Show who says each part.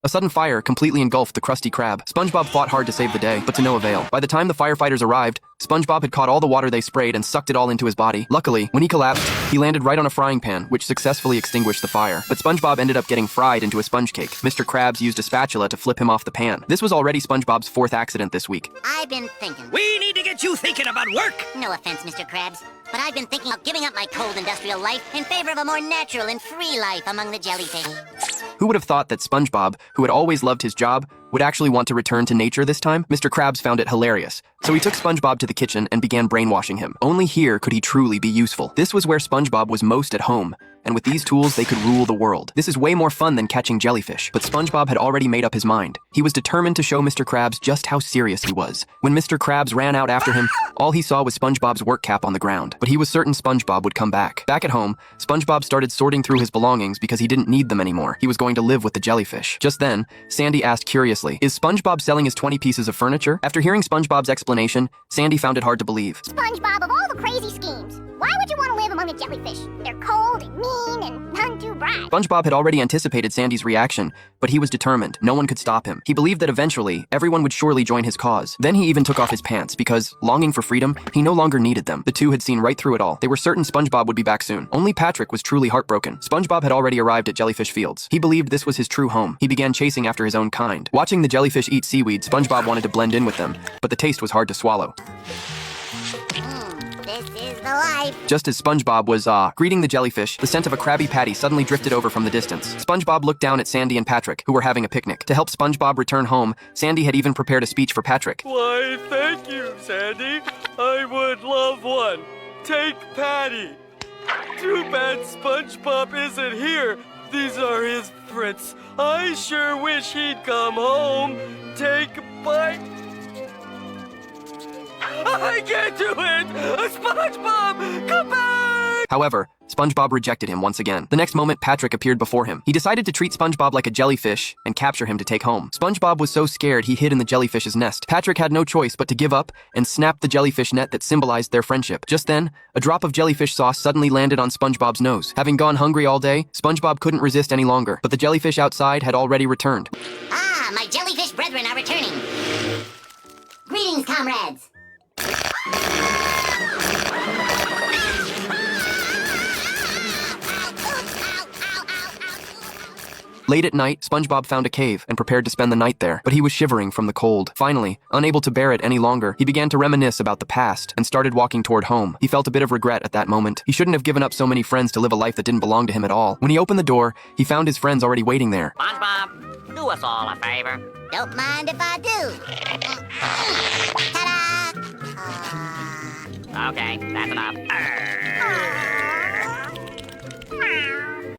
Speaker 1: A sudden fire completely engulfed the Krusty Krab. SpongeBob fought hard to save the day, but to no avail. By the time the firefighters arrived, SpongeBob had caught all the water they sprayed and sucked it all into his body. Luckily, when he collapsed, he landed right on a frying pan, which successfully extinguished the fire. But SpongeBob ended up getting fried into a sponge cake. Mr. Krabs used a spatula to flip him off the pan. This was already SpongeBob's fourth accident this week.
Speaker 2: I've been thinking.
Speaker 3: We need to get you thinking about work.
Speaker 2: No offense, Mr. Krabs, but I've been thinking of giving up my cold industrial life in favor of a more natural and free life among the jellyfish.
Speaker 1: Who would have thought that SpongeBob, who had always loved his job, would actually want to return to nature this time? Mr. Krabs found it hilarious, so he took SpongeBob to the kitchen and began brainwashing him. Only here could he truly be useful. This was where SpongeBob was most at home, and with these tools they could rule the world. This is way more fun than catching jellyfish, but SpongeBob had already made up his mind. He was determined to show Mr. Krabs just how serious he was. When Mr. Krabs ran out after him, all he saw was SpongeBob's work cap on the ground, but he was certain SpongeBob would come back. Back at home, SpongeBob started sorting through his belongings because he didn't need them anymore. He was going to live with the jellyfish. Just then, Sandy asked curiously, "Is SpongeBob selling his 20 pieces of furniture?" After hearing SpongeBob's explanation, Sandy found it hard to believe.
Speaker 4: SpongeBob, of all the crazy schemes, why would you want to live among the jellyfish? They're cold and mean and none too bright.
Speaker 1: SpongeBob had already anticipated Sandy's reaction, but he was determined. No one could stop him. He believed that eventually, everyone would surely join his cause. Then he even took off his pants because, longing for freedom, he no longer needed them. The two had seen right through it all. They were certain SpongeBob would be back soon. Only Patrick was truly heartbroken. SpongeBob had already arrived at Jellyfish Fields. He believed this was his true home. He began chasing after his own kind. Watching the jellyfish eat seaweed, SpongeBob wanted to blend in with them, but the taste was hard to swallow.
Speaker 2: This is the life.
Speaker 1: Just as SpongeBob was, greeting the jellyfish, the scent of a Krabby Patty suddenly drifted over from the distance. SpongeBob looked down at Sandy and Patrick, who were having a picnic. To help SpongeBob return home, Sandy had even prepared a speech for Patrick.
Speaker 5: Why, thank you, Sandy. I would love one. Take Patty. Too bad SpongeBob isn't here. These are his prints. I sure wish he'd come home. Take a bite. I can't do it! SpongeBob, come back!
Speaker 1: However, SpongeBob rejected him once again. The next moment, Patrick appeared before him. He decided to treat SpongeBob like a jellyfish and capture him to take home. SpongeBob was so scared he hid in the jellyfish's nest. Patrick had no choice but to give up and snap the jellyfish net that symbolized their friendship. Just then, a drop of jellyfish sauce suddenly landed on SpongeBob's nose. Having gone hungry all day, SpongeBob couldn't resist any longer, but the jellyfish outside had already returned.
Speaker 2: Ah, my jellyfish brethren are returning. Greetings, comrades.
Speaker 1: Late at night, SpongeBob found a cave and prepared to spend the night there, but he was shivering from the cold. Finally, unable to bear it any longer, he began to reminisce about the past and started walking toward home. He felt a bit of regret at that moment. He shouldn't have given up so many friends to live a life that didn't belong to him at all. When he opened the door, he found his friends already waiting there.
Speaker 3: SpongeBob, do us all a favor.
Speaker 2: Don't mind if I do. Ta-da!
Speaker 3: Okay, that's enough.